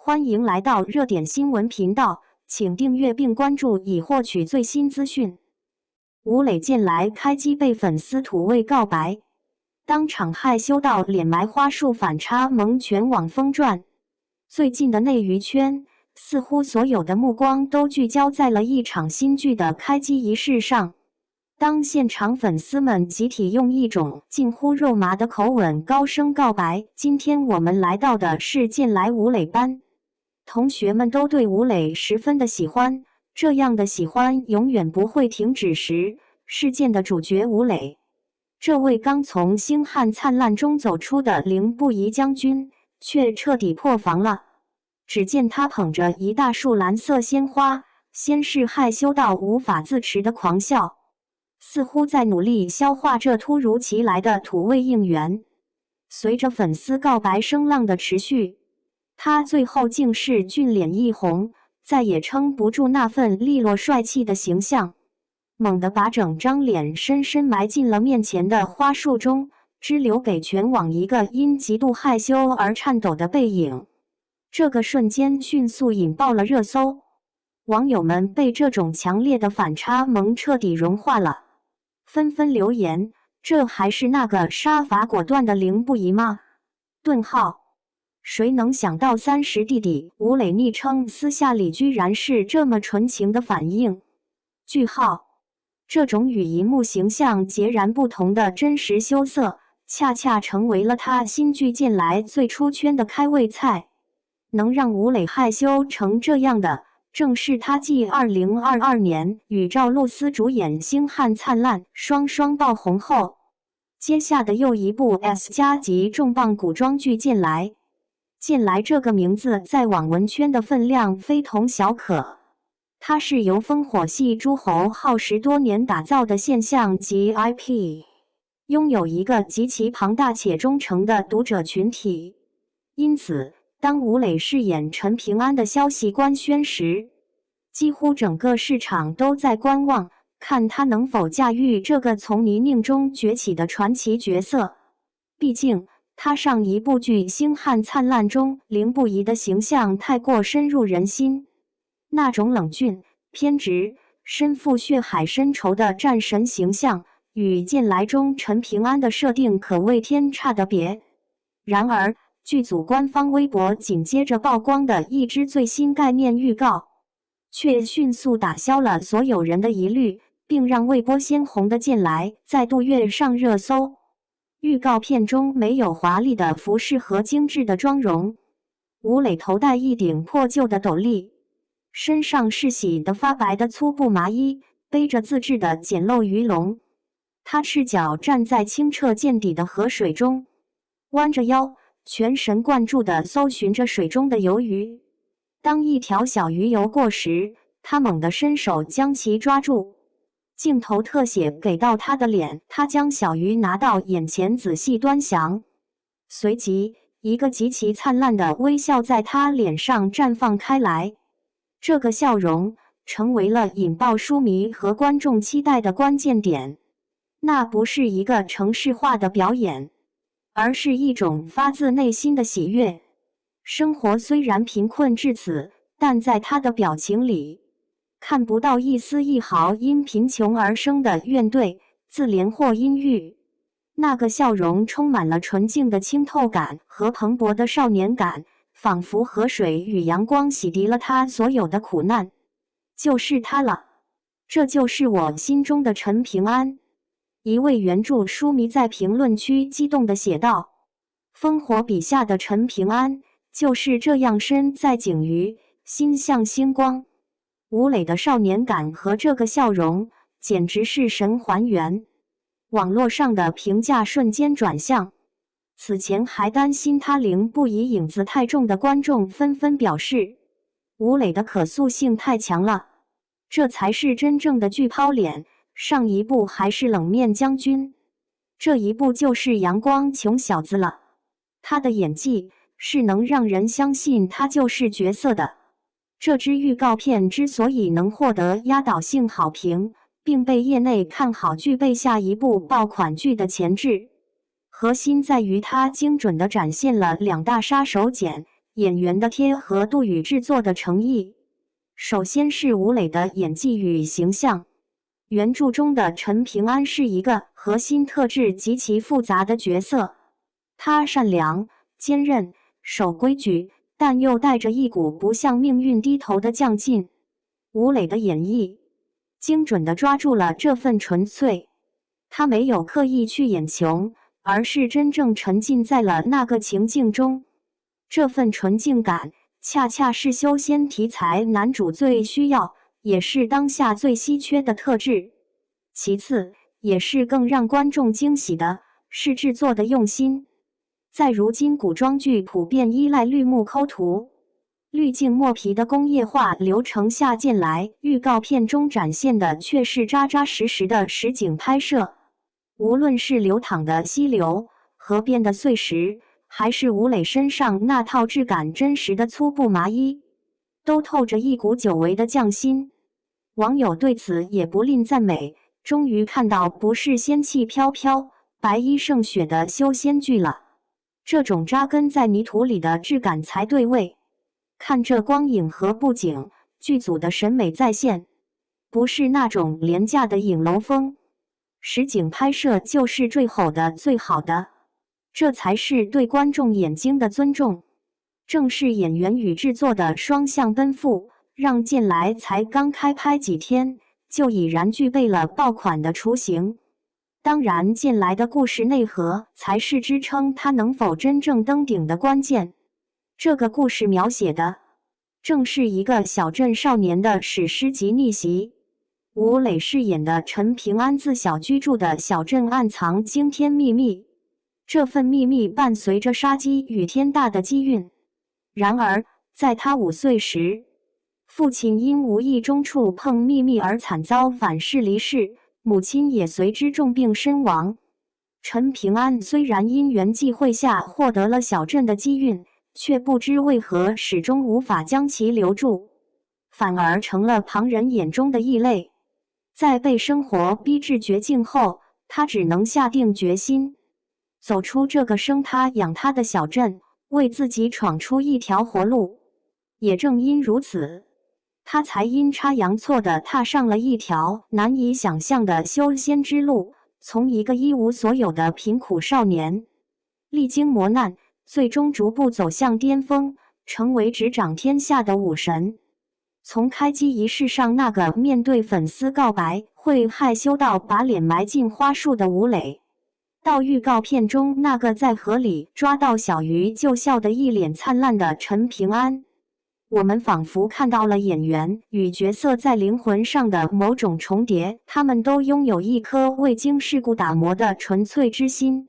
欢迎来到热点新闻频道，请订阅并关注以获取最新资讯。吴磊近来开机被粉丝土味告白，当场害羞到脸埋花束反差萌，全网疯转。最近的内娱圈，似乎所有的目光都聚焦在了一场新剧的开机仪式上。当现场粉丝们集体用一种近乎肉麻的口吻高声告白，今天我们来到的是剑来吴磊班。同学们都对吴磊十分的喜欢，这样的喜欢永远不会停止时，事件的主角吴磊，这位刚从星汉灿烂中走出的凌不疑将军，却彻底破防了。只见他捧着一大束蓝色鲜花，先是害羞到无法自持的狂笑，似乎在努力消化这突如其来的土味应援。随着粉丝告白声浪的持续，他最后竟是俊脸一红，再也撑不住那份利落帅气的形象，猛地把整张脸深深埋进了面前的花束中，只留给全网一个因极度害羞而颤抖的背影。这个瞬间迅速引爆了热搜，网友们被这种强烈的反差萌彻底融化了，纷纷留言：这还是那个杀伐果断的凌不疑吗？谁能想到30弟弟吴磊昵称私下里居然是这么纯情的反应？这种与荧幕形象截然不同的真实羞涩，恰恰成为了他新剧剑来最出圈的开胃菜。能让吴磊害羞成这样的，正是他继2022年与赵露思主演《星汉灿烂》双双爆红后，接下的又一部 S 加级重磅古装剧剑来。剑来这个名字在网文圈的分量非同小可，它是由烽火戏诸侯耗时多年打造的现象级 IP， 拥有一个极其庞大且忠诚的读者群体。因此，当吴磊饰演陈平安的消息官宣时，几乎整个市场都在观望，看他能否驾驭这个从泥泞中崛起的传奇角色。毕竟，他上一部剧《星汉灿烂》中凌不疑的形象太过深入人心，那种冷峻、偏执、身负血海深仇的战神形象，与剑来中陈平安的设定可谓天差地别。然而，剧组官方微博紧接着曝光的一支最新概念预告，却迅速打消了所有人的疑虑，并让未播先红的剑来再度跃上热搜。预告片中没有华丽的服饰和精致的妆容，吴磊头戴一顶破旧的斗笠，身上是洗得发白的粗布麻衣，背着自制的简陋鱼笼。他赤脚站在清澈见底的河水中，弯着腰，全神贯注地搜寻着水中的游鱼。当一条小鱼游过时，他猛地伸手将其抓住。镜头特写给到他的脸，他将小鱼拿到眼前仔细端详，随即一个极其灿烂的微笑在他脸上绽放开来。这个笑容成为了引爆书迷和观众期待的关键点。那不是一个程式化的表演，而是一种发自内心的喜悦。生活虽然贫困至此，但在他的表情里看不到一丝一毫因贫穷而生的怨怼、自怜或阴郁。那个笑容充满了纯净的清透感和蓬勃的少年感，仿佛河水与阳光洗涤了他所有的苦难。就是他了，这就是我心中的陈平安。一位原著书迷在评论区激动地写道：烽火笔下的陈平安就是这样身在景瑜，心向星光。吴磊的少年感和这个笑容简直是神还原。网络上的评价瞬间转向，此前还担心他凌不疑影子太重的观众纷纷表示，吴磊的可塑性太强了，这才是真正的巨抛脸，上一部还是冷面将军，这一部就是阳光穷小子了。他的演技是能让人相信他就是角色的。这支预告片之所以能获得压倒性好评，并被业内看好具备下一部爆款剧的潜质，核心在于它精准地展现了两大杀手锏，演员的贴合度与制作的诚意。首先是吴磊的演技与形象。原著中的陈平安是一个核心特质极其复杂的角色，他善良、坚韧、守规矩，但又带着一股不向命运低头的犟劲。吴磊的演绎精准地抓住了这份纯粹，他没有刻意去演穷，而是真正沉浸在了那个情境中。这份纯净感，恰恰是修仙题材男主最需要，也是当下最稀缺的特质。其次，也是更让观众惊喜的，是制作的用心。在如今古装剧普遍依赖绿幕抠图、滤镜磨皮的工业化流程下见来，预告片中展现的却是扎扎实实的实景拍摄。无论是流淌的溪流、河边的碎石，还是吴磊身上那套质感真实的粗布麻衣，都透着一股久违的匠心。网友对此也不吝赞美，终于看到不是仙气飘飘、白衣胜雪的修仙剧了，这种扎根在泥土里的质感才对味。看这光影和布景，剧组的审美再现，不是那种廉价的影楼风，实景拍摄就是最好的最好的，这才是对观众眼睛的尊重。正是演员与制作的双向奔赴，让剑来才刚开拍几天，就已然具备了爆款的雏形。当然，剑来的故事内核才是支撑他能否真正登顶的关键。这个故事描写的正是一个小镇少年的史诗级逆袭。吴磊饰演的陈平安自小居住的小镇暗藏惊天秘密，这份秘密伴随着杀机与天大的机运。然而，在他5岁时，父亲因无意中触碰秘密而惨遭反噬离世，母亲也随之重病身亡。陈平安虽然因缘际会下获得了小镇的机运，却不知为何始终无法将其留住，反而成了旁人眼中的异类。在被生活逼至绝境后，他只能下定决心，走出这个生他养他的小镇，为自己闯出一条活路。也正因如此，他才阴差阳错地踏上了一条难以想象的修仙之路，从一个一无所有的贫苦少年，历经磨难，最终逐步走向巅峰，成为执掌天下的武神。从开机仪式上那个面对粉丝告白会害羞到把脸埋进花束的吴磊，到预告片中那个在河里抓到小鱼就笑得一脸灿烂的陈平安，我们仿佛看到了演员与角色在灵魂上的某种重叠，他们都拥有一颗未经世故打磨的纯粹之心。